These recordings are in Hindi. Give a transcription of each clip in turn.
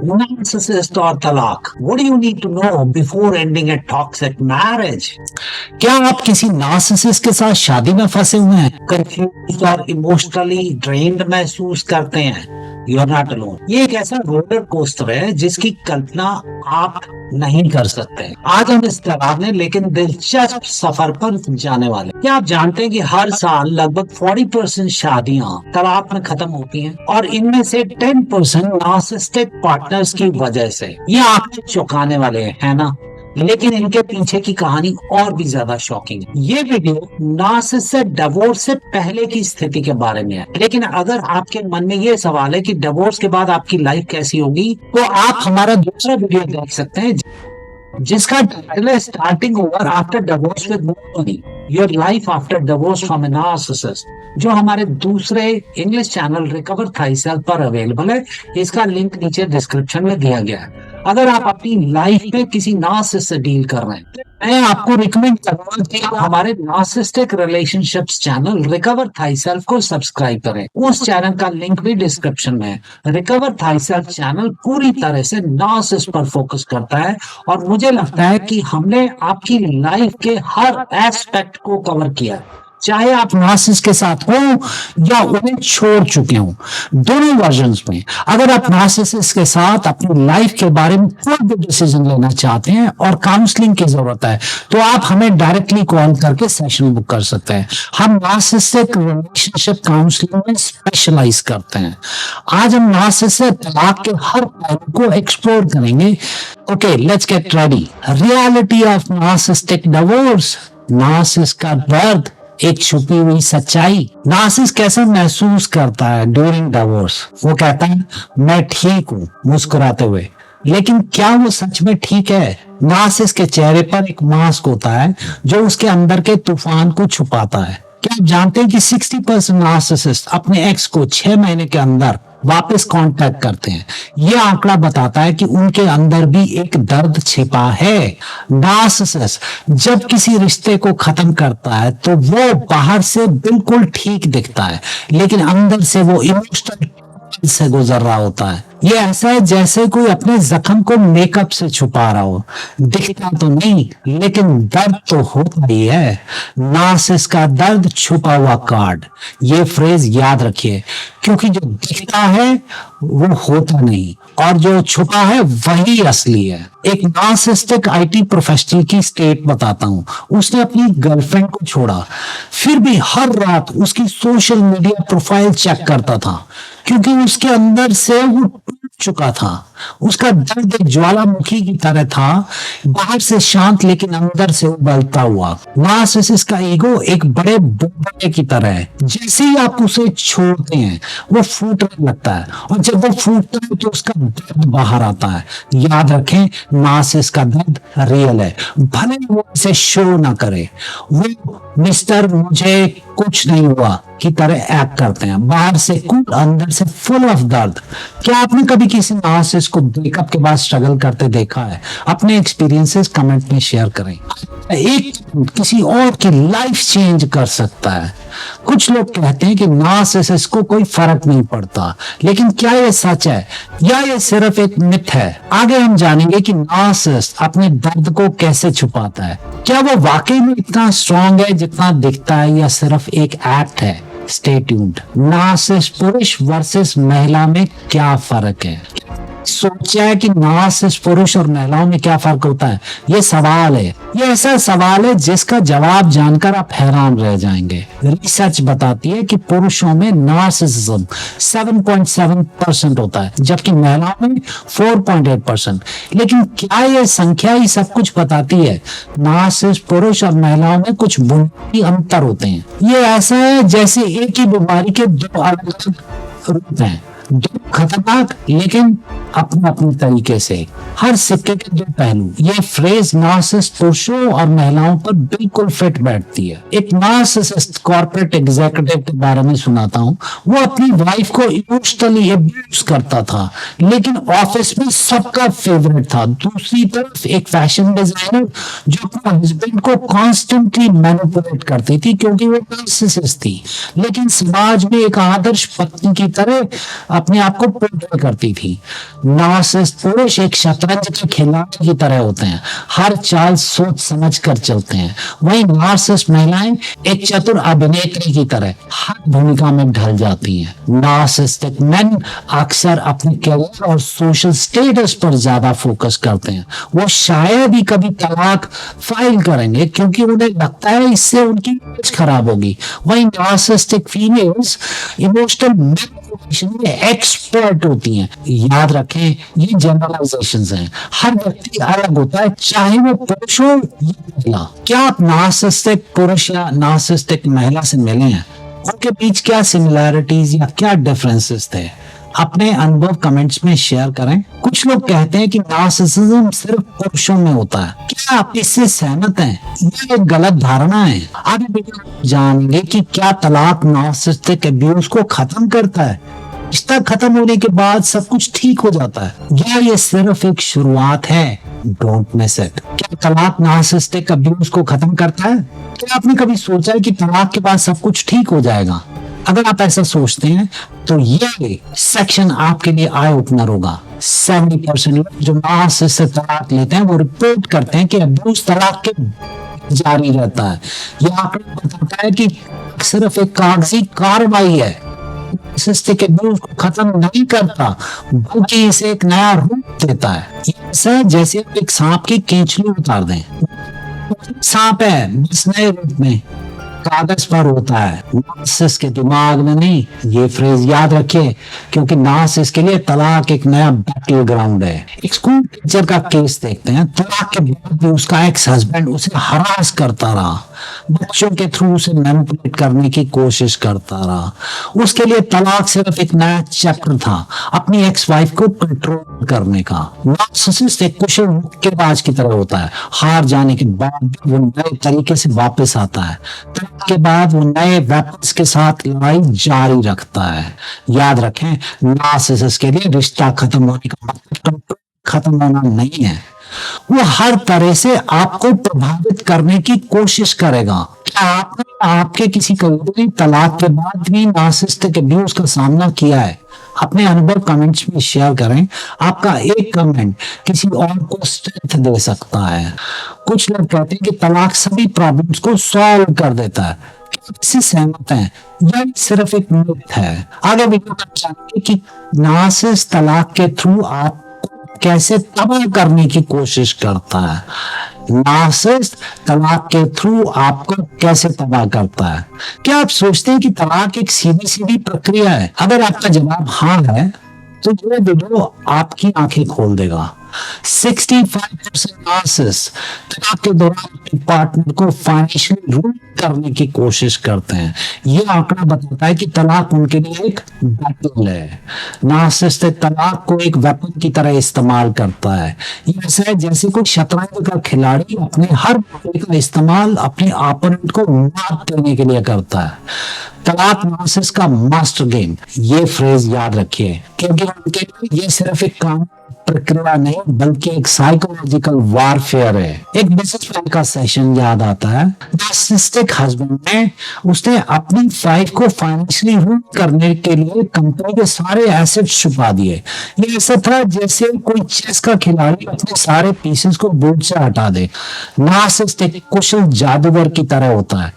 नार्सिसिस्ट और तलाक। What do you need to know before ending a toxic marriage? क्या आप किसी नार्सिसिस्ट के साथ शादी में फंसे हुए हैं? कंफ्यूज और इमोशनली ड्रेन्ड महसूस करते हैं? You are not alone. ये एक ऐसा रोलर कोस्टर है जिसकी कल्पना आप नहीं कर सकते। आज हम इस डरावने लेकिन दिलचस्प सफर पर जाने वाले। क्या आप जानते हैं कि हर साल लगभग 40% शादियां तलाक में खत्म होती हैं और इनमें से 10% नार्सिसिस्टिक पार्टनर्स की वजह से। ये आंखें चौंकाने वाले हैं, है ना? लेकिन इनके पीछे की कहानी और भी ज्यादा शॉकिंग है। ये वीडियो नार्सिसिस्ट डिवोर्स से पहले की स्थिति के बारे में है, लेकिन अगर आपके मन में ये सवाल है कि डिवोर्स के बाद आपकी लाइफ कैसी होगी, तो आप हमारा दूसरा वीडियो देख सकते हैं जिसका टाइटल है starting over after divorce with nobody, your life after divorce from A narcissist, जो हमारे दूसरे इंग्लिश चैनल रिकवर थाईसेल्फ पर अवेलेबल है। इसका लिंक नीचे डिस्क्रिप्शन में दिया गया है। अगर आप अपनी लाइफ में किसी नार्सिसिस्ट से डील कर रहे हैं, मैं आपको रिकमेंड करूंगा कि आप हमारे नार्सिसिस्टिक रिलेशनशिप्स चैनल रिकवर थाईसेल्फ को सब्सक्राइब करें। उस चैनल का लिंक भी डिस्क्रिप्शन में है। रिकवर थाईसेल्फ चैनल पूरी तरह से नार्सिसिस्ट पर फोकस करता है और मुझे लगता है कि हमने आपकी लाइफ के हर एस्पेक्ट को कवर किया है, चाहे आप नार्सिसिस्ट के साथ हो या उन्हें छोड़ चुके हो। दोनों वर्जन्स में अगर आप नार्सिसिस्ट के साथ अपनी लाइफ के बारे में कोई भी डिसीजन लेना चाहते हैं और काउंसलिंग की जरूरत है, तो आप हमें डायरेक्टली कॉल करके सेशन बुक कर सकते हैं। हम नार्सिसिस्टिक रिलेशनशिप काउंसलिंग में स्पेशलाइज करते हैं। आज हम नार्सिसिस्ट तलाक के हर पहलू को एक्सप्लोर करेंगे। Okay, let's get ready. Reality of narcissistic divorce, narcissist का दर्द, एक छुपी हुई सच्चाई। नार्सिसिस्ट कैसा महसूस करता है ड्यूरिंग डिवोर्स? वो कहता है मैं ठीक हूँ मुस्कुराते हुए, लेकिन क्या वो सच में ठीक है? नार्सिसिस्ट के चेहरे पर एक मास्क होता है जो उसके अंदर के तूफान को छुपाता है। क्या आप जानते हैं कि 60% नार्सिसिस्ट अपने एक्स को 6 महीने के अंदर वापस कांटेक्ट करते हैं? यह आंकड़ा बताता है कि उनके अंदर भी एक दर्द छिपा है। नार्सिसिस्ट जब किसी रिश्ते को खत्म करता है तो वो बाहर से बिल्कुल ठीक दिखता है, लेकिन अंदर से वो इमोशनल से गुजर रहा होता है। ये ऐसा है जैसे कोई अपने जख्म को मेकअप से छुपा रहा हो। दिखता तो नहीं, लेकिन दर्द तो होता ही है। नार्सिसिस्ट का दर्द छुपा हुआ कार्ड, ये फ्रेज याद रखिए, क्योंकि जो दिखता है वो होता नहीं और जो छुपा है वही असली है। एक नार्सिसिस्टिक आईटी प्रोफेशनल की स्टेट बताता हूँ। उसने अपनी गर्लफ्रेंड को छोड़ा, फिर भी हर रात उसकी सोशल मीडिया प्रोफाइल चेक करता था, क्योंकि उसके अंदर से वो टूट चुका था। उसका दर्द एक ज्वालामुखी की तरह था, बाहर से शांत लेकिन अंदर से उबलता हुआ। नार्सिसिस्ट का ईगो एक बड़े बुलबुले की तरह है। जैसे ही आप उसे छोड़ते हैं वो फूटने लगता है, और जब वो फूटता है तो उसका दर्द बाहर आता है। याद रखें, नार्सिसिस्ट का दर्द रियल है, भले वो इसे शो ना करे। वो मिस्टर मुझे कुछ नहीं हुआ की तरह एक्ट करते हैं, बाहर से कूल, अंदर से फुल ऑफ दर्द। क्या आपने कभी किसी नार्सिसिस्ट को ब्रेकअप के बाद स्ट्रगल करते देखा है? अपने एक्सपीरियंसेस कमेंट में शेयर करें। एक किसी और की लाइफ चेंज कर सकता है। कुछ लोग कहते हैं कि नार्सिसिस्ट को कोई फर्क नहीं पड़ता, लेकिन क्या ये सच है या ये सिर्फ एक मिथ है? आगे हम जानेंगे कि नार्सिसिस्ट अपने दर्द को कैसे छुपाता है। क्या वो वाकई में इतना स्ट्रॉन्ग है जितना दिखता है, या सिर्फ एक एक्ट है? Stay tuned. नार्सिसिस्ट पुरुष वर्सेस महिला में क्या फर्क है? सोचा है कि नार्सिसिस्ट पुरुष और महिलाओं में क्या फर्क होता है? ये सवाल है, ये ऐसा सवाल है जिसका जवाब जानकर आप हैरान रह जाएंगे। रिसर्च बताती है कि पुरुषों में नार्सिसिज्म 7.7% होता है, जबकि महिलाओं में 4.8%। लेकिन क्या ये संख्या ही सब कुछ बताती है? नार्सिसिस्ट पुरुष और महिलाओं में कुछ बुनियादी अंतर होते हैं। ये ऐसा है जैसे एक ही बीमारी के दो अलग रूप हैं, दो खतरनाक लेकिन अपने अपने तरीके से। हर सिक्के के दो पहलू। ये फ्रेज नार्सिसिस्ट पुरुषों और महिलाओं पर बिल्कुल फिट बैठती है। एक नार्सिसिस्ट कॉर्पोरेट एग्जीक्यूटिव के बारे में सुनाता हूँ। वो अपनी वाइफ को इमोशनली अब्यूज करता था, लेकिन ऑफिस में सबका फेवरेट था। दूसरी तरफ एक फैशन डिजाइनर जो अपने हस्बैंड को कॉन्स्टेंटली मैनिपुलेट करती थी, क्योंकि वो नार्सिसिस्ट थी, लेकिन समाज में एक आदर्श पत्नी की तरह अपने आप को पोर्ट्रे करती थी। नार्सिसिस्ट पुरुष एक शतरंज के खिलाड़ी की तरह होते हैं, हर चाल सोच समझ कर चलते हैं। वहीं नार्सिसिस्ट महिलाएं एक चतुर अभिनेत्री की तरह हर भूमिका में ढल जाती हैं। नार्सिसिस्टिक मेन अक्सर अपने कैरियर और सोशल स्टेटस पर ज्यादा फोकस करते हैं। वो शायद ही कभी तलाक फाइल करेंगे क्योंकि उन्हें लगता है इससे उनकी इमेज खराब होगी। वहीं नार्सिसिस्टिक फीमेल्स इमोशनल मैनिपुलेशन में एक्सपर्ट होती हैं। याद रखें, ये जनरलाइजेशंस हैं, हर व्यक्ति अलग होता है, चाहे वो पुरुष हो या महिला। क्या आप नार्सिसिस्टिक पुरुष या नार्सिसिस्टिक महिला से मिले हैं? उनके बीच क्या सिमिलैरिटीज या क्या डिफरेंसेस थे? अपने अनुभव कमेंट्स में शेयर करें। कुछ लोग कहते हैं कि नार्सिसिज्म सिर्फ पुरुषों में होता है। क्या आप इससे सहमत हैं? यह एक गलत धारणा है। आगे वीडियो जानेंगे कि क्या तलाक नार्सिसिस्टिक अब्यूज को खत्म करता है, रिश्ता खत्म होने के बाद सब कुछ ठीक हो जाता है, या ये सिर्फ एक शुरुआत है? Don't miss it. क्या तलाक नार्सिसिस्टिक अब्यूज को खत्म करता है? क्या आपने कभी सोचा है कि तलाक के बाद सब कुछ ठीक हो जाएगा? अगर आप ऐसा सोचते हैं तो ये सेक्शन आपके लिए आई ओपनर होगा। 70% लोग जो नार्सिसिस्ट से तलाक लेते हैं वो रिपोर्ट करते हैं कि अब्यूज तलाक के जारी रहता है। यह आंकड़ा बताता है कि सिर्फ एक कागजी कार्रवाई है, नार्सिसिस्टिक अब्यूज को खत्म नहीं करता बल्कि इसे एक नया रूप देता है। ऐसा जैसे आप एक सांप की केंचली उतार दें। सांप है बस नए रूप में कागज पर होता है, नार्सिसिस्ट के दिमाग में नहीं। ये फ्रेज याद रखिए क्योंकि नार्सिसिस्ट के लिए तलाक एक नया बैटल ग्राउंड है। एक स्कूल टीचर का केस देखते हैं। तलाक के बाद भी उसका एक्स हस्बैंड उसे हरास करता रहा, बच्चों के थ्रू उसे मैनिपुलेट करने की कोशिश करता रहा। उसके लिए तलाक सिर्फ एक नया चैप्टर था अपनी एक्स वाइफ को कंट्रोल करने का। नार्सिसिस्ट एक कुशल मुक्केबाज की तरह होता है, हार जाने के बाद वो नए तरीके से वापस आता है। के बाद वो नए वेपन्स के साथ लड़ाई जारी रखता है। याद रखें, नार्सिसिस्ट के लिए रिश्ता खत्म होने का मतलब खत्म होना नहीं है। वो हर तरह से आपको प्रभावित करने की कोशिश करेगा। क्या आपने आपके किसी करीबी तलाक के बाद भी नार्सिसिस्टिक अब्यूज का सामना किया है? अपने अनुभव कमेंट्स में शेयर करें। आपका एक कमेंट किसी और को स्ट्रेंथ दे सकता है। कुछ लोग कहते हैं कि तलाक सभी प्रॉब्लम्स को सॉल्व कर देता है। इससे सहमत हैं? यह सिर्फ एक मिथ है। आगे वीडियो में जानेंगे कि नार्सिसिस्ट तलाक के थ्रू आप कैसे तबाह करने की कोशिश करता है। नार्सिसिस्ट तलाक के थ्रू आपको कैसे तबाह करता है? क्या आप सोचते हैं कि तलाक एक सीधी सीधी प्रक्रिया है? अगर आपका जवाब हाँ है तो ये वीडियो आपकी आंखें खोल देगा। 65% नार्सिसिस्ट तलाक के दौरान अपने पार्टनर को फाइनेंशियली रूल करने की कोशिश करते हैं। यह आंकड़ा बताता है कि तलाक उनके लिए एक बैटल है। नार्सिसिस्ट तलाक को एक वेपन की तरह इस्तेमाल करता है। ये ऐसा है जैसे कोई शतरंज का खिलाड़ी अपने हर मुद्दे का इस्तेमाल अपने ओपोनेंट को मात देने के लिए करता है। तलाक नार्सिसिस्ट का मास्टर गेम। ये फ्रेज याद रखिए क्योंकि उनके लिए ये सिर्फ एक काम प्रक्रिया नहीं बल्कि एक साइकोलॉजिकल वारफेयर है। एक बिजनेसमैन का सेशन याद आता है। नार्सिसिस्टिक हस्बैंड ने उसने अपनी वाइफ को फाइनेंशियली रूल करने के लिए कंपनी के सारे एसेट्स छुपा दिए। ये ऐसा था जैसे कोई चेस का खिलाड़ी अपने सारे पीसेस को बोर्ड से हटा दे। नार्सिसिस्ट एक कुशल जादूगर की तरह होता है,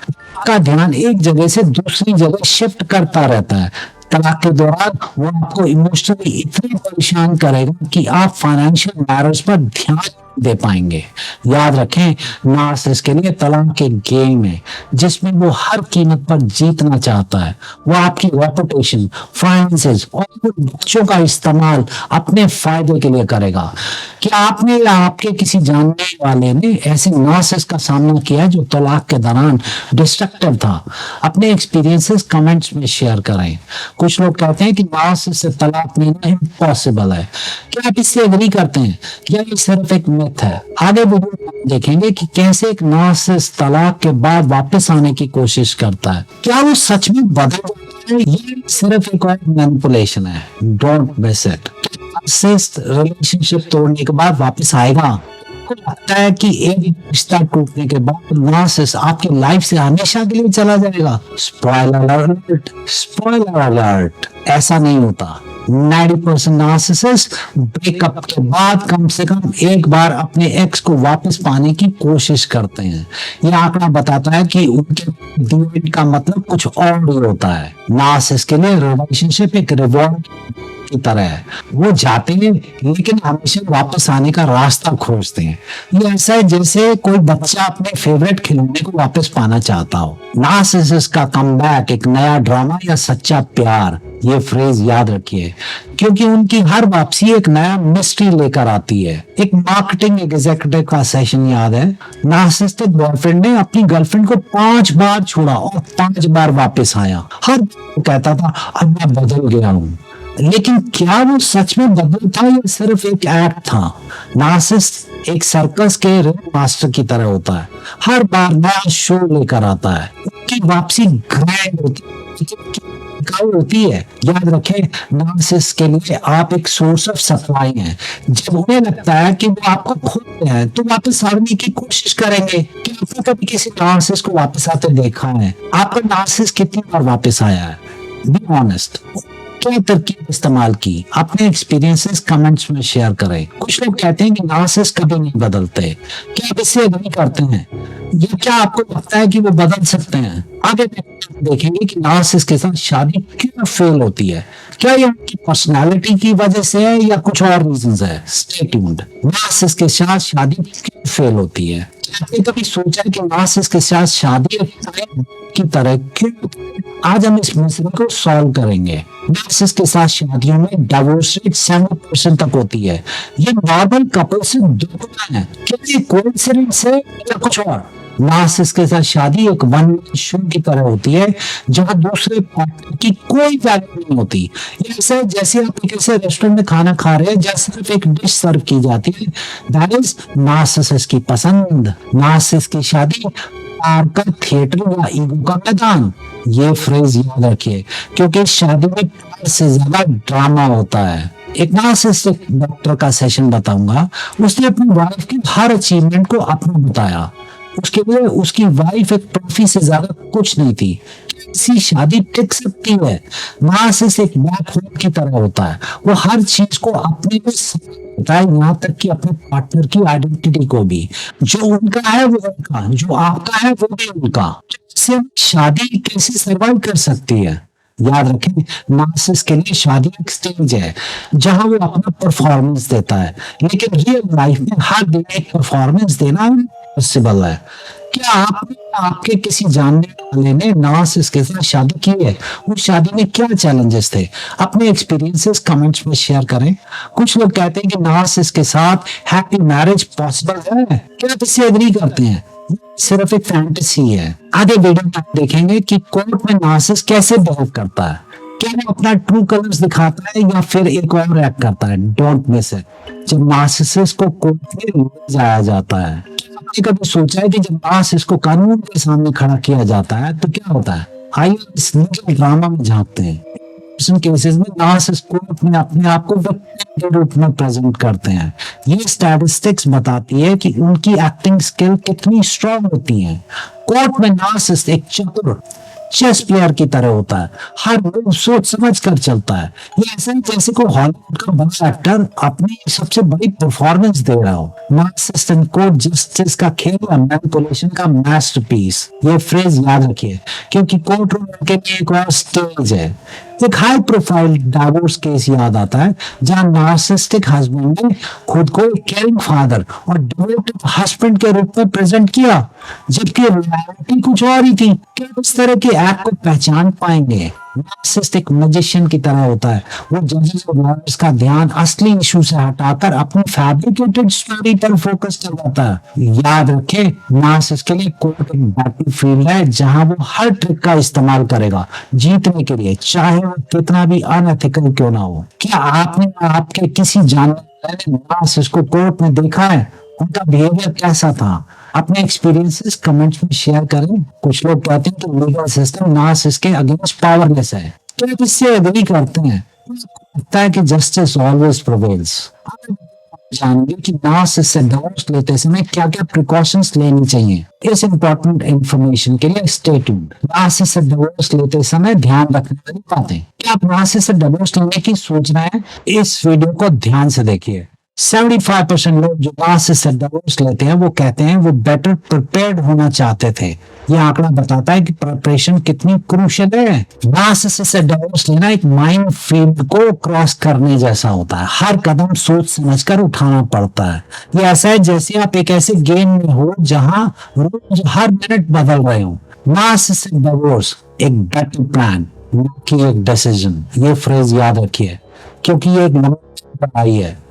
का ध्यान एक जगह से दूसरी जगह शिफ्ट करता रहता है। तलाक के दौरान वो आपको इमोशनली इतना परेशान करेगा कि आप फाइनेंशियल मैटर्स पर ध्यान दे पाएंगे। याद रखें, नार्सिसिस्ट के लिए तलाक एक गेम है जिसमें वो हर कीमत पर जीतना चाहता है। वो आपकी रेपुटेशन, फाइनेंसेस और बच्चों का इस्तेमाल अपने फायदे के लिए करेगा। क्या आपने या आपके किसी जानने वाले ने ऐसे नार्सिसिस्ट का सामना किया जो तलाक के दौरान डिस्ट्रक्टिव था? अपने एक्सपीरियंसेस कमेंट्स में शेयर करें। कुछ लोग कहते हैं कि नार्सिसिस्ट से तलाक लेना इम्पॉसिबल है। क्या आप इससे एग्री करते हैं? क्या ये सिर्फ एक मिथ है? आगे वीडियो में देखेंगे कि कैसे एक नार्सिसिस्ट तलाक के बाद वापस आने की कोशिश करता है। क्या वो सच में बदल जाता है? ये सिर्फ एक और मैनिपुलेशन है। Don't miss it. Narcissist relationship तोड़ने के बाद वापस आएगा? आपको लगता है कि एक रिश्ता टूटने के बाद नार्सिसिस्ट आपकी लाइफ से हमेशा के लिए चला जाएगा? स्पॉइलर अलर्ट, स्पॉइलर अलर्ट, ऐसा नहीं होता। 90% नार्सिसिस्ट ब्रेकअप के बाद कम से कम एक बार अपने एक्स को वापस पाने की कोशिश करते हैं। यह आंकड़ा बताता है कि उनके डिवोर्स का मतलब कुछ और ही होता है। नार्सिसिस्ट के लिए रिलेशनशिप एक रिवॉर्ड की तरह है। वो जाते हैं लेकिन हमेशा वापस आने का रास्ता खोजते हैं। ये ऐसा है जैसे कोई बच्चा अपने फेवरेट खिलौने को वापस पाना चाहता हो। नार्सिसिस्ट का कमबैक एक नया ड्रामा या सच्चा प्यार, ये फ्रेज याद रखिए, क्योंकि उनकी हर वापसी एक नया मिस्ट्री लेकर आती है। एक मार्केटिंग एग्जीक्यूटिव का सेशन याद है। नार्सिसिस्टिक बॉयफ्रेंड ने अपनी गर्लफ्रेंड को 5 बार छोड़ा और 5 बार वापस आया। हर कहता था अब मैं बदल गया हूँ, लेकिन क्या वो सच में बदल था या सिर्फ एक एक्ट था? नार्सिसिस्ट एक सर्कस के रिंग मास्टर की तरह होता है, हर बार नया शो लेकर आता है। उनकी वापसी ग्रैंड होती है। याद रखें, नार्सिसिस्ट के लिए आप एक सोर्स ऑफ सप्लाई हैं। जब उन्हें लगता है कि वो आपको खो रहे हैं तो वापस आने की कोशिश करेंगे। क्या आपने कभी किसी नार्सिसिस्ट को वापस आते देखा है? आपका नार्सिसिस्ट कितनी बार वापस आया है? बी ऑनेस्ट, क्या तरकीब इस्तेमाल की? अपने एक्सपीरियंसेस कमेंट्स में शेयर करें। कुछ लोग कहते हैं कि नार्सिसिस्ट कभी नहीं बदलते। क्या आप इससे एग्री करते हैं? या क्या आपको लगता है कि वो बदल सकते हैं? आगे देखेंगे कि नार्सिसिस्ट के साथ शादी क्यों फेल होती है। क्या ये उनकी पर्सनालिटी की वजह से है या कुछ और रीजंस है? Stay tuned. नार्सिसिस्ट के साथ शादी क्यों फेल होती है? आपने कभी सोचा है कि नार्सिसिस्ट के साथ शादी की तरह क्यों? आज हम इस मसले को सॉल्व करेंगे। नार्सिसिस्ट के साथ शादियों में डिवोर्स रेट 7% तक होती है। ये नॉर्मल कपल से दुगना है। क्या ये कोइंसिडेंस है या कुछ और? नार्सिसिस्ट के साथ शादी एक वन शो की तरह होती है जहां दूसरे पार्टनर की कोई वैल्यू नहीं होती। ये ऐसा है जैसे आप किसी रेस्टोरेंट में खाना खा रहे हैं जहां सिर्फ एक डिश सर्व की जाती है। दैट इज नार्सिसिस्ट की पसंद। नार्सिसिस्ट की शादी प्यार का थिएटर या ईगो का मैदान। ये फ्रेज याद रखिए, क्योंकि शादी में प्यार से ज्यादा ड्रामा होता है। एक नार्सिसिस्टिक डॉक्टर का सेशन बताऊंगा। उसने अपनी वाइफ की हर अचीवमेंट को अपना बताया। उसके लिए उसकी वाइफ एक ट्रॉफी से ज्यादा कुछ नहीं थी। ऐसी शादी टिक सकती है? नार्सिसिस्ट एक ब्लैक होल की तरह होता है। वो हर चीज को अपने में होता है, यहाँ तक कि अपने पार्टनर की आइडेंटिटी को भी। जो उनका है वो उनका, जो आपका है वो भी उनका। इससे शादी कैसे सर्वाइव कर सकती है? याद रखें, नार्सिसिस्ट के लिए शादी एक स्टेज है जहां वो अपना परफॉर्मेंस देता है, लेकिन रियल लाइफ में हर दिन एक परफॉर्मेंस देना पॉसिबल है। क्या आपने आपके किसी जानने वाले ने नार्सिसिस्ट के साथ शादी की है? उस शादी में क्या चैलेंजेस थे? अपने एक्सपीरियंसेस कमेंट्स में शेयर करें। कुछ लोग कहते हैं कि नार्सिसिस्ट के साथ हैप्पी मैरिज पॉसिबल है। क्या आप इससे एग्री करते हैं? सिर्फ एक फैंटेसी है। आगे वीडियो में देखेंगे कि कोर्ट में नार्सिसिस्ट कैसे बिहेव करता है। क्या वो अपना ट्रू कलर्स दिखाता है या फिर एक और एक्ट करता है? Don't miss it. जब नार्सिसिस्ट को कोर्ट में ले जाया जाता है, आपने कभी सोचा है कि जब नार्सिसिस्ट को कानून के सामने खड़ा किया जाता है तो क्या होता है? आइए इस लीगल ड्रामा में झांकते हैं। केसेस में नार्सिसिस्ट कोर्ट में अपने आप को विक्टिम के रूप में प्रेजेंट करते हैं। ये स्टैटिस्टिक्स बताती है कि उनकी एक्टिंग स्किल कितनी स्ट्रांग होती है। कोर्ट में नार्सिसिस्ट एक चतुर चेस प्लेयर की तरह होता है। हर मूव सोच समझ कर चलता है। ये ऐसा ही जैसे कोई हॉलीवुड का बड़ा एक्टर अपनी सबसे बड़ी परफॉर्मेंस दे रहा हो। नार्सिसिस्ट इन कोर्ट जस्टिस का खेल या मैनिपुलेशन का मास्टरपीस। ये फ्रेज याद रखिए, क्योंकि कोर्ट रूम के लिए एक और स्टेज है। एक हाई प्रोफाइल डिवोर्स केस याद आता है जहां नार्सिसिस्टिक हस्बैंड ने खुद को केयरिंग फादर और डिवोटेड हस्बैंड के रूप में प्रेजेंट किया, जबकि रियलिटी कुछ और ही थी। क्या इस तरह के एक्ट को पहचान पाएंगे? नार्सिसिस्ट एक मैजिशियन की तरह होता है। वो जजेस और लॉयर्स का ध्यान असली इशू से हटाकर अपनी फैब्रिकेटेड स्टोरी पर फोकस करवाता है। याद रखें, नार्सिसिस्ट के लिए कोर्ट एक बैटलफील्ड है जहां वो हर ट्रिक का इस्तेमाल करेगा जीतने के लिए, चाहे वो कितना भी अनएथिकल क्यों ना हो। क्या आपने आपके किसी जानने वाले नार्सिसिस्ट को कोर्ट में देखा है? उनका बिहेवियर कैसा था? अपने एक्सपीरियंसेस कमेंट्स में शेयर करें। कुछ लोग कहते हैं कि लीगल सिस्टम नार्सिसिस्ट के अगेंस्ट पावरलेस है। क्या आप इससे एग्री करते हैं? लगता है कि जस्टिस ऑलवेज प्रिवेल्स। जानेंगे कि नार्सिसिस्ट से डिवोर्स लेते समय क्या क्या प्रिकॉशंस लेनी चाहिए। इस इंपॉर्टेंट इंफॉर्मेशन के लिए स्टे ट्यून्ड। नार्सिसिस्ट से डिवोर्स लेते समय ध्यान रखने वाली बातें। क्या आप नार्सिसिस्ट से डिवोर्स लेने की सोच रहे हैं? इस वीडियो को ध्यान से देखिए। 75% लोग जो नार्सिसिस्ट से डिवोर्स लेते हैं वो कहते हैं वो बेटर प्रिपेयर्ड होना चाहते थे। ये आंकड़ा बताता है कि प्रिपरेशन कितनी क्रूशियल है। नार्सिसिस्ट से डिवोर्स लेना एक माइंड फील्ड को क्रॉस करने जैसा होता है। हर कदम सोच समझकर उठाना पड़ता है। ये ऐसा है जैसे आप एक ऐसे गेम में हो जहां रोज हर मिनट बदल रहे हो। नार्सिसिस्ट से डिवोर्स एक बेटर प्लान कि एक डिसीजन। ये फ्रेज याद रखिए क्योंकि ये एक लंबी पढ़ाई है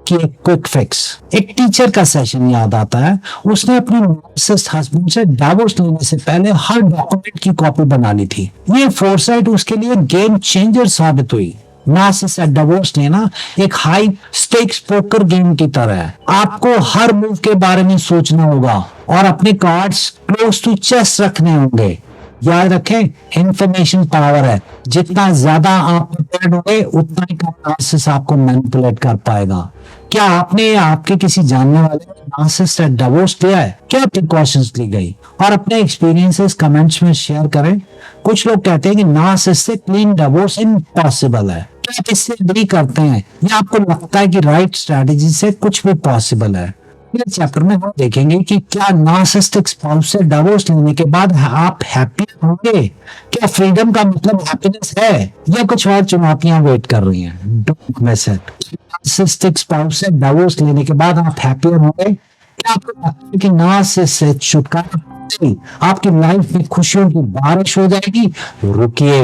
कि एक क्विक फिक्स। एक टीचर का सेशन याद आता है। उसने अपने नार्सिसिस्ट हस्बैंड से डिवोर्स लेने से पहले हर डॉक्यूमेंट की कॉपी बना ली थी। ये फोरसाइट उसके लिए गेम चेंजर साबित हुई। नार्सिसिस्ट से डिवोर्स लेना एक हाई स्टेक्स पोकर गेम की तरह है। आपको हर मूव के बारे में सोचना होगा और अपने कार्ड्स क्लोज टू चेस्ट रखने होंगे। याद रखें, इंफॉर्मेशन पावर है। जितना ज्यादा आप प्रिपेयर्ड होंगे उतना ही कम नार्सिसिस्ट आपको मैनिपुलेट कर पाएगा। क्या आपने या आपके किसी जानने वाले ने नार्सिसिस्ट से डिवोर्स लिया है? क्या प्रिकॉशंस ली गई? और अपने एक्सपीरियंसेस कमेंट्स में शेयर करें। कुछ लोग कहते हैं कि नार्सिसिस्ट से क्लीन डिवोर्स इम्पॉसिबल है। क्या आप इससे एग्री करते हैं या आपको लगता है कि राइट स्ट्रेटेजी से कुछ भी पॉसिबल है? इस चैप्टर में हम देखेंगे कि क्या नार्सिसिस्टिक स्पाउस से डिवोर्स लेने के बाद आप हैप्पी होंगे? क्या फ्रीडम का मतलब हैप्पीनेस है या कुछ और चुनौतियां वेट कर रही हैं? Don't miss it. Narcissistic spouse से डिवोर्स लेने के बाद आप हैप्पियर होंगे? क्या आपको लगता है कि नार्सिसिस्ट से छुटकारा आपकी लाइफ में खुशियों की बारिश हो जाएगी? रुकिए,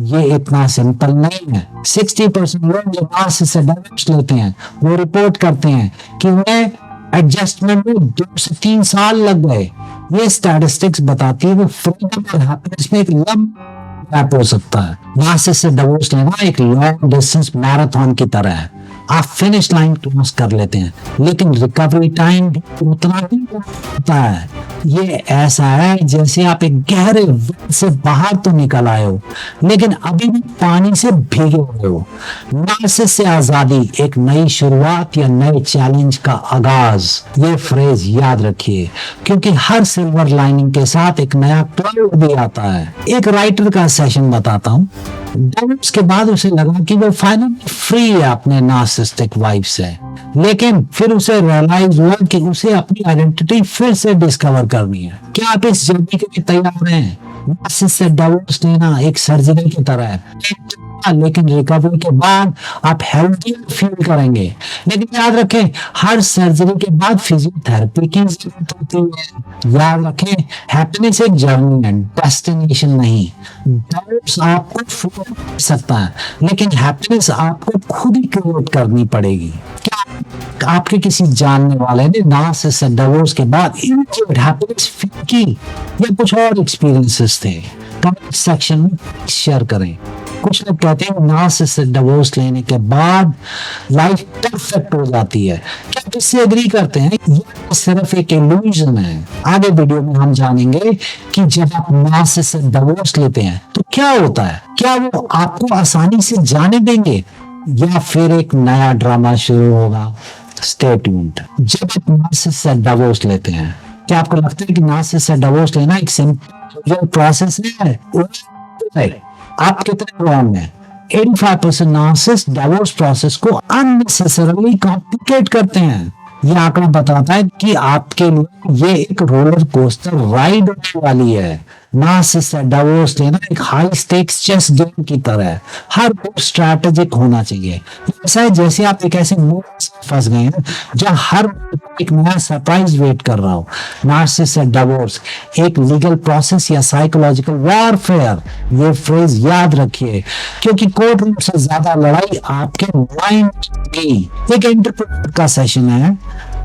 ये इतना सिंपल नहीं है। 60% लोग जो नार्सिसिस्ट से डिवोर्स लेते हैं वो रिपोर्ट करते हैं कि उन्हें एडजस्टमेंट में 2 से 3 साल लग गए। ये स्टैटिस्टिक्स बताती है कि फ्रीडम और हैप्पीनेस में एक लंबा गैप हो सकता है। नार्सिसिस्ट से डिवोर्स लेना एक लॉन्ग डिस्टेंस मैराथन की तरह है। आप फिनिश लाइन क्रॉस कर लेते हैं लेकिन रिकवरी टाइम उतना ही होता है। ये ऐसा है जैसे आप एक गहरे वेल से बाहर तो निकल आए हो लेकिन अभी भी पानी से भीगे हुए हो। नार्सिसिस्ट से आजादी एक नई शुरुआत या नए चैलेंज का आगाज। ये फ्रेज याद रखिए क्योंकि हर सिल्वर लाइनिंग के साथ एक नया क्लाउड भी आता है। एक राइटर का सेशन बताता हूँ। डिवोर्स के बाद उसे लगा कि वो फाइनली फ्री है अपने नार्सिसिस्टिक वाइफ से, लेकिन फिर उसे रियलाइज हुआ कि उसे अपनी आइडेंटिटी फिर से डिस्कवर करनी है। क्या आप इस जर्नी के लिए तैयार हैं? नार्सिसिस्ट से डिवोर्स लेना एक सर्जरी की तरह है, लेकिन रिकवरी के बाद आप हेल्थी फील करेंगे। लेकिन याद रखें, हर सर्जरी के बाद फिजियोथेरेपी की जरूरत होती है। याद रखें, हैप्पीनेस एक जर्नी है, डेस्टिनेशन नहीं। डिवोर्स आपको फॉलो कर सकता है लेकिन हैप्पीनेस आपको खुद ही क्रिएट करनी पड़ेगी। क्या आपके किसी जानने वाले ने नार्सिसिस्ट से डिवोर्स के बाद इमीडिएट हैप्पीनेस फील की या कुछ और एक्सपीरियंसेस थे? कमेंट सेक्शन में शेयर करें। कुछ लोग कहते हैं नार्सिसिस्ट से डिवोर्स लेने के बाद लाइफ परफेक्ट हो जाती है। क्या आप इससे एग्री करते हैं? ये सिर्फ एक इल्यूजन है। आगे वीडियो में हम जानेंगे कि जब आप नार्सिसिस्ट से डिवोर्स लेते हैं तो क्या होता है। क्या वो आपको आसानी से जाने देंगे या फिर एक नया ड्रामा शुरू होगा? Stay tuned. जब आप नार्सिसिस्ट से डिवोर्स लेते हैं, क्या आपको लगता है कि नार्सिसिस्ट से डिवोर्स लेना एक सिंपल प्रोसेस है? आप कितने रॉन्ग हैं? 85% नार्सिसिस्ट डिवोर्स प्रोसेस को अननेसेसरली कॉम्प्लिकेट करते हैं। ये आंकड़ा बताता है कि आपके लिए ये एक रोलर कोस्टर राइड होने वाली है। नार्सिसिस्ट से डिवोर्स लेना एक हाई स्टेक्स चेस गेम की तरह है। हर मूव स्ट्रैटेजिक होना चाहिए। ऐसा है जैसे आप एक ऐसे मूव फंस गए हैं जहां हर एक नया सरप्राइज वेट कर रहा हो। नार्सिसिस्ट से डिवोर्स एक लीगल प्रोसेस या साइकोलॉजिकल वॉरफेयर। ये फ्रेज याद रखिए क्योंकि कोर्ट रूम से ज्यादा लड़ाई आपके माइंड की। एक इंटरप्रेटर का सेशन है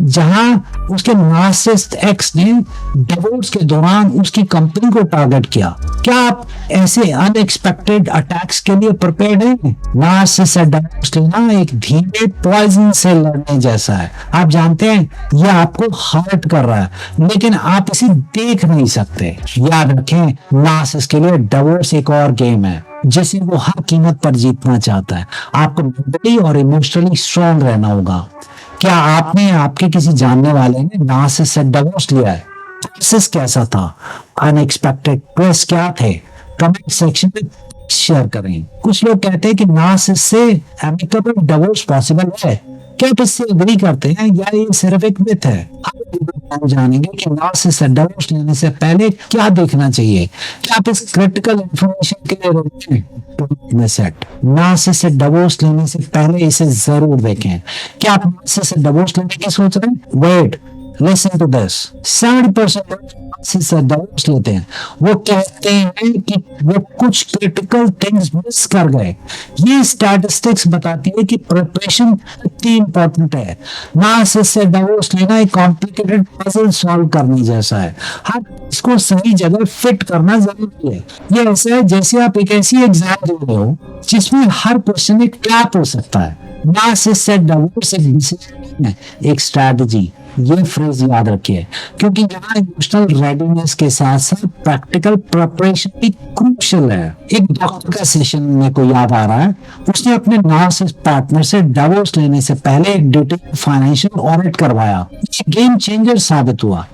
जहां उसके नार्सिसिस्ट एक्स ने डिवोर्स के दौरान उसकी कंपनी को टारगेट किया। क्या आप ऐसे अनएक्सपेक्टेड अटैक्स के लिए प्रिपेयर्ड हैं? नार्सिसिस्ट से डिवोर्स लेना एक धीमे पॉइजन से लड़ने जैसा है। आप जानते हैं यह आपको हर्ट कर रहा है लेकिन आप इसे देख नहीं सकते। याद रखें, नार्सिसिस्ट के लिए डिवोर्स एक और गेम है जिसे वो हर कीमत पर जीतना चाहता है। आपको मेंटली और इमोशनली स्ट्रांग रहना होगा। क्या आपने आपके किसी जानने वाले ने नार्सिसिस्ट से डिवोर्स लिया है? प्रोसेस कैसा था? अनएक्सपेक्टेड ट्विस्ट क्या थे? कमेंट सेक्शन में शेयर करें। कुछ लोग कहते हैं कि नार्सिसिस्ट से एमिकेबल डिवोर्स पॉसिबल है। क्या आप इससे एग्री करते हैं या ये सिर्फ एक मिथ है? हम जानेंगे कि नार्सिसिस्ट से डिवोर्स लेने से पहले क्या देखना चाहिए। क्या आप इस क्रिटिकल इंफॉर्मेशन के लिए रेडी हैं? सेट नार्सिसिस्ट से डिवोर्स लेने से पहले इसे जरूर देखें। क्या आप नार्सिसिस्ट से डिवोर्स लेने की सोच रहे हैं? Wait, listen to this. 70% से डिवोर्स लेते हैं, वो कहते हैं कि वो कुछ क्रिटिकल थिंग्स मिस कर गए। ये स्टैटिस्टिक्स बताती है कि प्रिपरेशन कितनी इंपॉर्टेंट है। नार्सिसिस्ट से डिवोर्स लेना एक कॉम्प्लिकेटेड पजल सॉल्व करने जैसा है। हर इसको सही जगह फिट करना जरूरी है। ये ऐसा है जैसे आप एक ऐसी एग्जाम दे रहे हो जिसमें हर क्वेश्चन एक ट्रैप हो सकता है। नार्सिसिस्ट से डिवोर्स एक डिसीजन है, एक स्ट्रैटेजी। ये फ्रेज याद रखिए, क्योंकि यहाँ इमोशनल रेडीनेस के साथ साथ प्रैक्टिकल प्रिपरेशन भी क्रूशियल है। एक डॉक्टर का सेशन मेरे को याद आ रहा है, उसने अपने नार्सिसिस्ट पार्टनर से डिवोर्स लेने से पहले एक डिटेल फाइनेंशियल ऑडिट करवाया। ये गेम चेंजर साबित हुआ।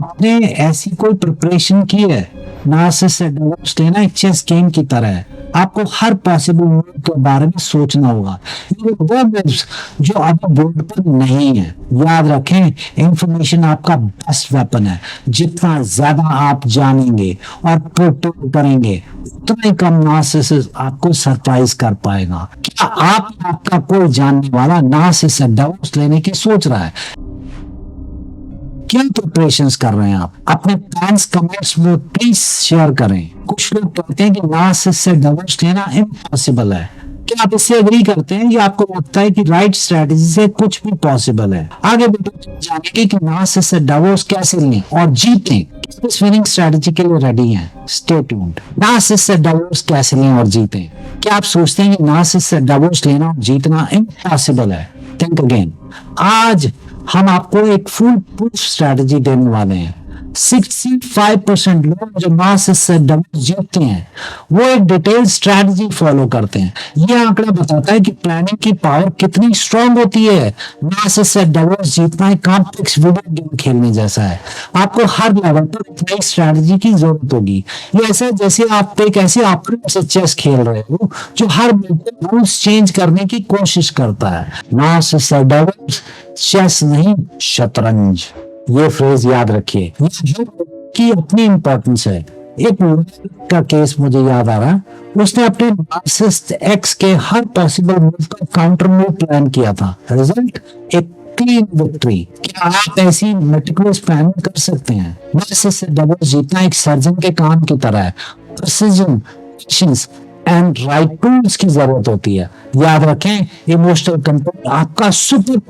आपने ऐसी कोई प्रिपरेशन की है? नार्सिसिस्ट से डिवोर्स लेना एक चेस गेम की तरह है। आपको हर पॉसिबल मूव के बारे में सोचना होगा। ये वो मूव्स जो अभी बोर्ड पर नहीं है। याद रखें, इंफॉर्मेशन आपका बेस्ट वेपन है। जितना ज्यादा आप जानेंगे और प्रिपेयर करेंगे, उतना ही कम नार्सिसिस्ट आपको सरप्राइज कर पाएगा। क्या आपका कोई जानने वाला नार्सिसिस्ट से डिवोर्स लेने की सोच रहा है? क्या प्रिपरेशंस कर रहे हैं आप? अपने प्लान्स कमेंट्स में प्लीज शेयर करें। कुछ लोग कहते हैं कि नार्सिसिस्ट से डिवोर्स लेना इम्पॉसिबल है। क्या आप इससे एग्री करते हैं या आपको लगता है कि राइट स्ट्रेटजी से कुछ भी पॉसिबल है? आगे बढ़ते जानेंगे कि नार्सिसिस्ट से डिवोर्स कैसे लें और जीतें। इस विनिंग स्ट्रेटजी के लिए रेडी हैं? Stay tuned. नार्सिसिस्ट से डिवोर्स कैसे लें और जीतें? क्या आप सोचते हैं कि नार्सिसिस्ट से डिवोर्स लेना और जीतना इम्पॉसिबल है? Think again. आज हम आपको एक फुल प्रूफ स्ट्रेटजी देने वाले हैं। 65% लोग जो नार्सिसिस्ट से डिवोर्स जीतते हैं वो एक डिटेल स्ट्रेटजी फॉलो करते हैं। ये आंकड़ा बताता है कि प्लानिंग की पावर कितनी स्ट्रांग होती है। नार्सिसिस्ट से डिवोर्स जीतना एक कॉम्प्लेक्स वीडियो गेम खेलने जैसा है। आपको हर लेवल पर एक नई स्ट्रेटजी की जरूरत होगी। ये ऐसा है जैसे आप एक ऐसे ऑपरेटर से चेस खेल रहे हो जो हर मिनट रूल्स चेंज करने की कोशिश करता है। नार्सिसिस्ट से डिवोर्स चेस नहीं, शतरंज। ये फ्रेज याद रखिए, की अपनी इंपॉर्टेंस है। एक का केस मुझे याद आ रहा, उसने अपने नार्सिसिस्ट एक्स के हर पॉसिबल मूव का काउंटर मूव प्लान किया था। रिजल्ट एक क्लीन विक्ट्री। क्या आप ऐसी मेटिकुलस प्लानिंग कर सकते हैं? नार्सिसिस्ट से डिवोर्स जीतना एक सर्जन के काम की तरह है। Precision, patience and right tools की जरूरत होती है। याद रखें, इमोशनल कंट्रोल आपका सुपर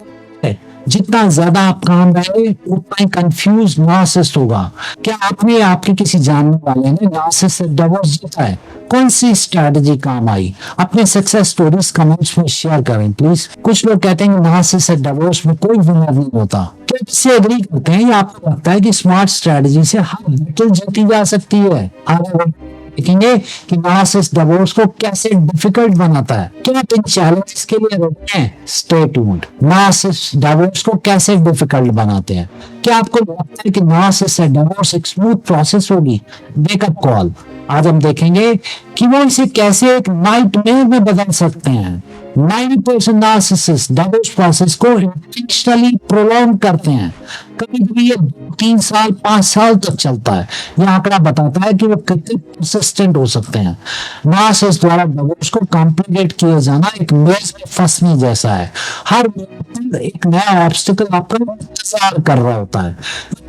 है। जितना ज्यादा आप काम रहेंगे उतना ही कंफ्यूज नार्सिसिस्ट होगा। क्या आपने आपके किसी जानने वाले ने नार्सिसिस्ट से डिवोर्स जीता है? कौन सी स्ट्रेटजी काम आई? अपने सक्सेस स्टोरीज कमेंट्स में शेयर करें प्लीज। कुछ लोग कहते हैं कि नार्सिसिस्ट से डिवोर्स में कोई विनर नहीं होता। क्या इससे एग्री करते हैं या आपको लगता है कि स्मार्ट स्ट्रेटजी से हर बैटल जीती जा सकती है? आगे देखेंगे कि नार्सिसिस्ट डिवोर्स को कैसे डिफिकल्ट बनाता है। क्या आप इन चैलेंजेस के लिए रेडी हैं? Stay tuned. नार्सिसिस्ट डिवोर्स को कैसे डिफिकल्ट बनाते हैं? क्या आपको लगता है कि नार्सिसिस्ट से डिवोर्स एक स्मूथ प्रोसेस होगी? Wake up call. आज हम देखेंगे कि वो इसे कैसे एक नाइटमेयर में बदल सकते हैं। 90% नार्सिसिस्ट डिवोर्स प्रोसेस को इंटेंशनली प्रोलॉन्ग करते हैं। कभी कभी ये 3 साल 5 साल तक चलता है। यह आंकड़ा बताता है कि वो कितने परसिस्टेंट हो सकते हैं। नार्सिसिस्ट द्वारा डिवोर्स को कॉम्प्लिकेट किया जाना एक मेज में फंसने जैसा है। हर मिनट एक नया ऑब्स्टिकल आपका इंतजार कर रहा होता है।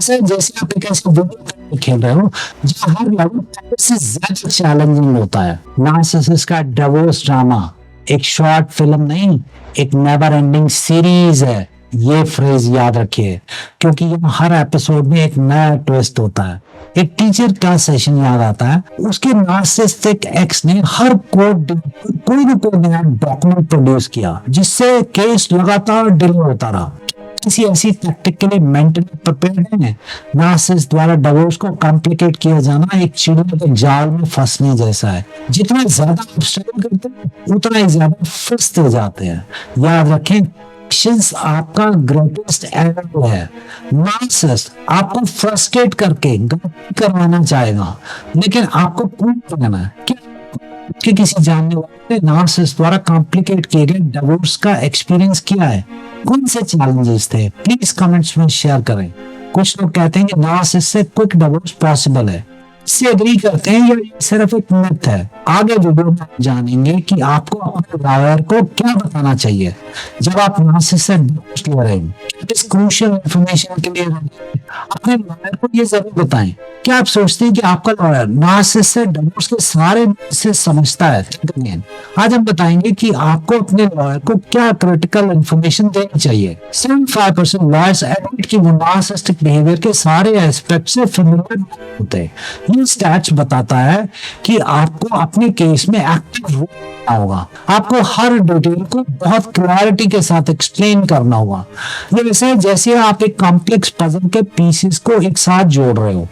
जैसे आप एक ऐसे वीडियो खेल रहे हो जहाँ हर लेवल से ज्यादा चैलेंजिंग होता है। नार्सिसिस्ट का डिवोर्स ड्रामा एक शॉर्ट फिल्म नहीं, एक नेवर एंडिंग सीरीज है। ये फ्रेज याद रखिए, क्योंकि यहाँ हर एपिसोड में एक नया ट्विस्ट होता है। एक टीचर का सेशन याद आता है, उसके नार्सिसिस्टिक एक्स ने हर कोई ना कोई नया डॉक्यूमेंट प्रोड्यूस किया जिससे केस लगातार डिले होता रहा। किसी ऐसी टैक्टिक के लिए मेंटली प्रिपेयर्ड है? नार्सिसिस्ट द्वारा डिवोर्स को कॉम्प्लिकेट किया जाना एक चिड़िया के जाल में फंसने जैसा है। जितना ज्यादा आप स्ट्रगल करते हैं उतना ही ज्यादा फंसते जाते हैं। याद रखें, पेशेंस आपका ग्रेटेस्ट एनिमल है। नार्सिसिस्ट आपको फ्रस्ट्रेट करके गलती करवाना चाहेगा, लेकिन आपको प्रूव करना है कि किसी जानने वाले ने नार्सिसिस्ट द्वारा कॉम्प्लिकेट किए गए डिवोर्स का एक्सपीरियंस किया है। कौन से चैलेंजेस थे, प्लीज कमेंट्स में शेयर करें। कुछ लोग कहते हैं कि नार्सिसिस्ट से क्विक डिवोर्स पॉसिबल है, इससे एग्री करते हैं या ये सिर्फ एक मिथ है। आगे वीडियो में जानेंगे कि आपको अपने लॉयर को क्या बताना चाहिए जब आप नार्सिसिस्ट से डिवोर्स ले रहे हैं। इस क्रूशियल इंफॉर्मेशन के लिए अपने लॉयर को ये जरूर बताएं। क्या आप सोचते हैं कि आपका लॉयर नार्सिसिस्ट से डिवोर्स के सारे से समझता है? आज हम बताएंगे कि आपको अपने लॉयर को क्या क्रिटिकल इंफॉर्मेशन देनी चाहिए। 75% लॉयर्स एडमिट कि वो नार्सिसिस्टिक बिहेवियर के सारे एस्पेक्ट से फेमिलियर होते हैं। ये स्टैट्स बताता है कि आपको अपने केस में एक्टिव रोल होगा, आपको हर डिटेल को बहुत क्लैरिटी के साथ एक्सप्लेन करना होगा। ये वैसे है जैसे आप एक कॉम्प्लेक्स पजल के पीसेस को एक साथ जोड़ रहे हो।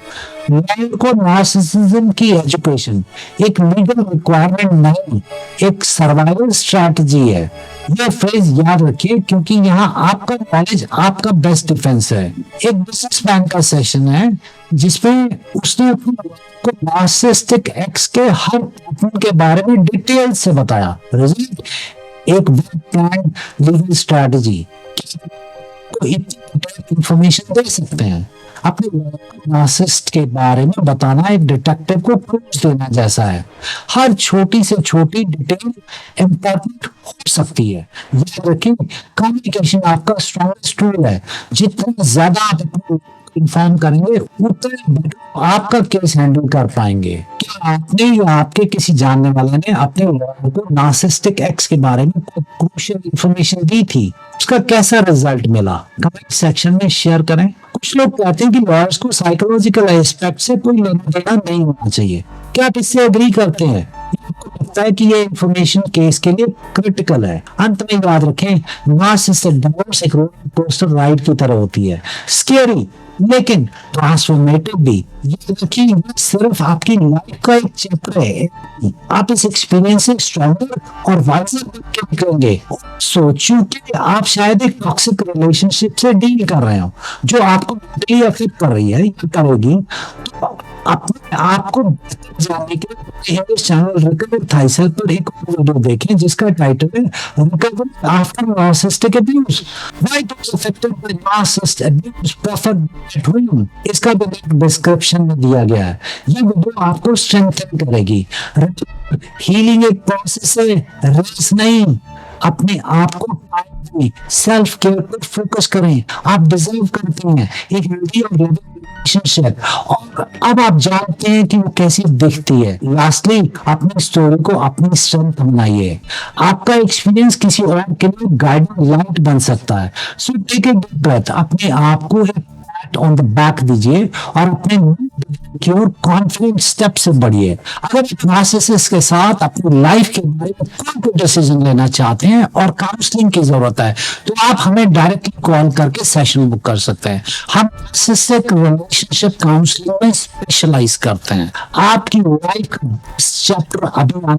लॉयर को नार्सिसिज्म की एजुकेशन एक लीगल रिक्वायरमेंट नहीं, एक सर्वाइवल स्ट्रैटेजी है। यह फ्रेज याद रखिए क्योंकि यहाँ आपका नॉलेज आपका बेस्ट डिफेंस है। एक बिजनेसमैन का सेशन है जिसमें उसने अपने को नार्सिसिस्टिक एक्स के हर पैटर्न के बारे में डिटेल से बताया। रिजल्ट एक well planned legal strategy. Information दे सकते हैं। अपने नार्सिसिस्ट के बारे में बताना एक डिटेक्टिव को क्लूज देना जैसा है। हर छोटी से छोटी डिटेल इंपॉर्टेंट हो सकती है। याद रखें, कम्युनिकेशन आपका स्ट्रॉन्गेस्ट टूल है। जितना ज्यादा आप इन्फॉर्म करेंगे उतना आपका केस हैंडल कर पाएंगे। क्या आपने या आपके किसी जानने वाले ने अपने लॉयर को नार्सिसिस्टिक एक्स के बारे में कोई क्रूशियल इंफॉर्मेशन दी थी? उसका कैसा रिजल्ट मिला? कमेंट सेक्शन में शेयर करें। कुछ लोग कहते हैं कि लॉयर्स को साइकोलॉजिकल एस्पेक्ट से कोई लेना देना नहीं होना चाहिए। क्या आप इससे एग्री करते हैं? आपको लगता है कि ये इंफॉर्मेशन केस के लिए क्रिटिकल है? अंत में याद रखें, नार्सिसिस्टिक डिवोर्स एक रोलर कोस्टर राइड की तरह होती है। स्केरी लेकिन ट्रांसफॉर्मेटिव भी। ये देखिए, ये सिर्फ आपकी लाइफ का एक चैप्टर है। आप इस एक्सपीरियंस से स्ट्रॉन्गर और वाइजर बनकर निकलेंगे। सोचो कि आप शायद एक टॉक्सिक रिलेशनशिप से डील कर रहे हो जो आपको मेंटली अफेक्ट कर रही है, करेगी। तो अपने आपको जानने के लिए चैनल रिकवर थाइसल पर एक वीडियो देखें जिसका टाइटल है recover after narcissistic abuse, why those affected by narcissist abuse perfect at home. इसका भी लिंक डिस्क्रिप्शन में दिया गया है। ये वीडियो आपको स्ट्रेंथन करेगी। हीलिंग एक प्रोसेस है, रेस नहीं। अपने आप को सेल्फ केयर पर फोकस करें। आप डिजर्व करते हैं एक हेल्दी और रिलेशनशिप, और अब आप जानते हैं कि वो कैसी दिखती है। लास्टली, अपनी स्टोरी को अपनी स्ट्रेंथ बनाइए। आपका एक्सपीरियंस किसी और के लिए गाइडिंग लाइट बन सकता है। So take a deep breath, अपने आप को एक पैट ऑन द बैक दीजिए और अपने की ओर कॉन्फिडेंट स्टेप से बढ़िए। अगर नार्सिसिस्ट के साथ अपनी लाइफ के बारे में कोई डिसीजन लेना चाहते हैं और काउंसलिंग की जरूरत है तो आप हमें डायरेक्टली कॉल करके सेशन बुक कर सकते हैं। हम नार्सिसिस्टिक रिलेशनशिप काउंसलिंग में स्पेशलाइज करते हैं। आपकी लाइफ का चैप्टर अभी आना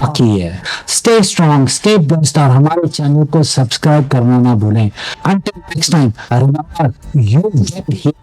बाकी है। स्टे स्ट्रॉन्ग, स्टे ब्लेस्ड और हमारे चैनल को सब्सक्राइब करना ना भूलें। Until next time, remember, you will heal.